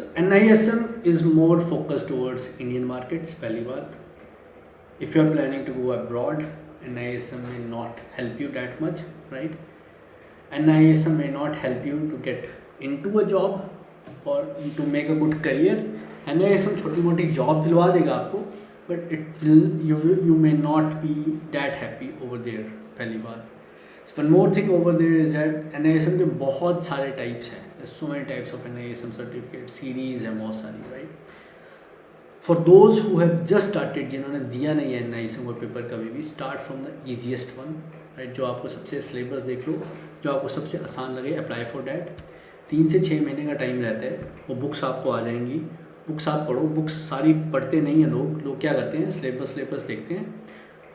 So NISM is more focused towards Indian markets. पहली बात, if you are planning to go abroad, NISM may not help you that much, right? NISM may not help you to get into a job or to make a good career. NISM छोटी मोटी job दिलवा देगा आपको, but you may not be that happy over there. पहली बात. So one more thing over there is that NISM के बहुत सारे types हैं. There's so many types of NISM certificate series हैं बहुत सारी, right? For those who have just started, जिन्होंने दिया नहीं है NISM का पेपर कभी भी, start from the easiest one, right? जो आपको सबसे सिलेबस देख लो, जो आपको सबसे आसान लगे, अप्लाई फॉर डैट. 3 से 6 महीने का टाइम रहता है. वो बुक्स आपको आ जाएंगी, बुक्स आप पढ़ो. बुक्स सारी पढ़ते नहीं हैं लोग क्या करते हैं, सिलेबस देखते हैं,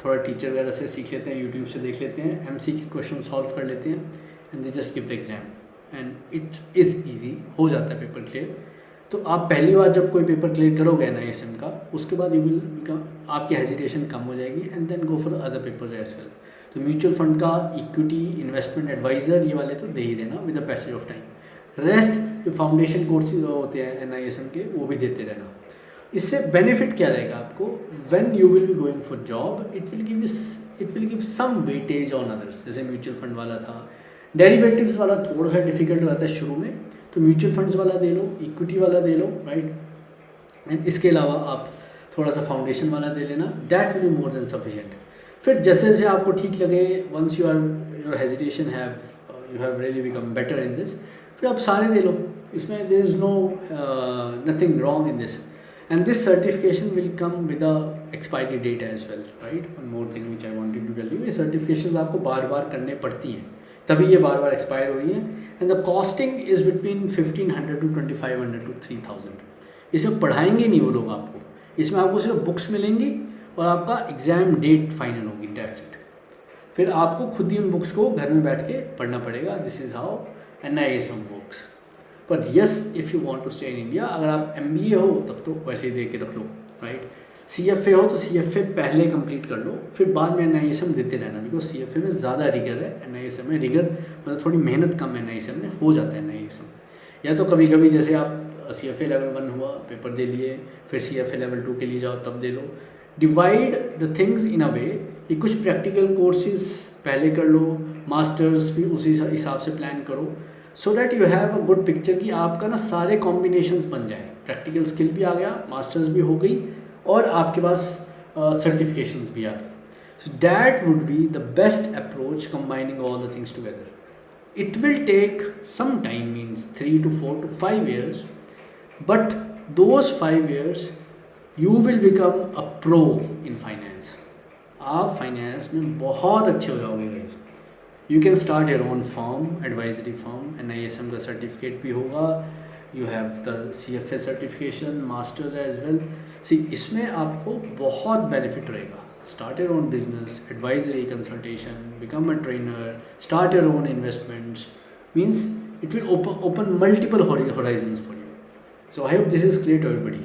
थोड़ा टीचर वगैरह से सीख लेते हैं, यूट्यूब से देख लेते हैं, MCQ क्वेश्चन सॉल्व कर लेते हैं, and they just give the exam and it is easy, हो जाता है पेपर क्लियर. तो आप पहली बार जब कोई पेपर क्लियर करोगे NISM का, उसके बाद यू विल बिकम, आपकी हेजिटेशन कम हो जाएगी and then go for the other papers as well. तो म्यूचुअल फंड का, इक्विटी, इन्वेस्टमेंट एडवाइज़र, ये वाले तो दे ही देना with the passage of time. Rest जो फाउंडेशन कोर्सेज होते हैं NISM के, वो भी देते रहना. इससे बेनिफिट क्या रहेगा आपको, when you will be going for job, it will give some weightage on others. जैसे म्यूचुअल फंड वाला था, डेरिवेटिव्स वाला थोड़ा सा डिफिकल्ट रहता है शुरू में, तो म्यूचुअल फंड्स वाला दे लो, इक्विटी वाला दे लो, राइट. एंड इसके अलावा आप थोड़ा सा फाउंडेशन वाला दे लेना, that will be more than sufficient. फिर जैसे जैसे आपको ठीक लगे, once your hesitation you have really become better in this, फिर आप सारे दे लो. इसमें there is no nothing wrong in this. And this certification will come with a expiry date as well, right. One more thing which I wanted to tell you, ये certification आपको बार बार करने पड़ती हैं, तभी ये बार बार एक्सपायर हो रही हैं. And the costing is between 1500 to 2500 to 3000. इसमें पढ़ाएंगे नहीं वो लोग आपको, इसमें आपको सिर्फ बुक्स मिलेंगी और आपका एग्ज़ाम डेट फाइनल होगी, दैट्स इट. फिर आपको खुद ही उन बुक्स को घर में बैठ के पढ़ना पड़ेगा. This is how NISM books. But yes, if you want to stay in India, अगर आप MBA हो तब तो वैसे ही दे के रख लो, राइट. CFA हो तो CFA पहले कंप्लीट कर लो, फिर बाद में NISM देते रहना, बिकॉज CFA में ज़्यादा रिगर है, NISM में रिगर मतलब थोड़ी मेहनत कम है. NISM में हो जाता है NISM. या तो कभी कभी जैसे आप CFA लेवल 1 हुआ, पेपर दे लिए, फिर CFA लेवल 2 के लिए जाओ, तब दे लो. डिवाइड द थिंग्स इन अ वे कि कुछ प्रैक्टिकल कोर्सेज पहले कर लो, मास्टर्स भी उसी हिसाब से प्लान करो, so that you have a good picture कि आपका ना सारे कॉम्बिनेशंस बन जाए. प्रैक्टिकल स्किल भी आ गया, मास्टर्स भी हो गई, और आपके पास सर्टिफिकेशंस भी आ गए. So that would be the best approach, combining all the things together. It will take some time, means 3 to 4 to 5 years, but those 5 years you will become a pro in finance. आप finance में बहुत अच्छे हो जाओगे guys. You can start your own firm, advisory firm. NISM का certificate भी होगा, you have the CFA certification, masters as well. See, इसमें आपको बहुत बेनिफिट रहेगा. Start your own business, advisory, consultation, become a trainer, start your own investments, means it will open multiple horizons for you. So I hope this is clear to everybody.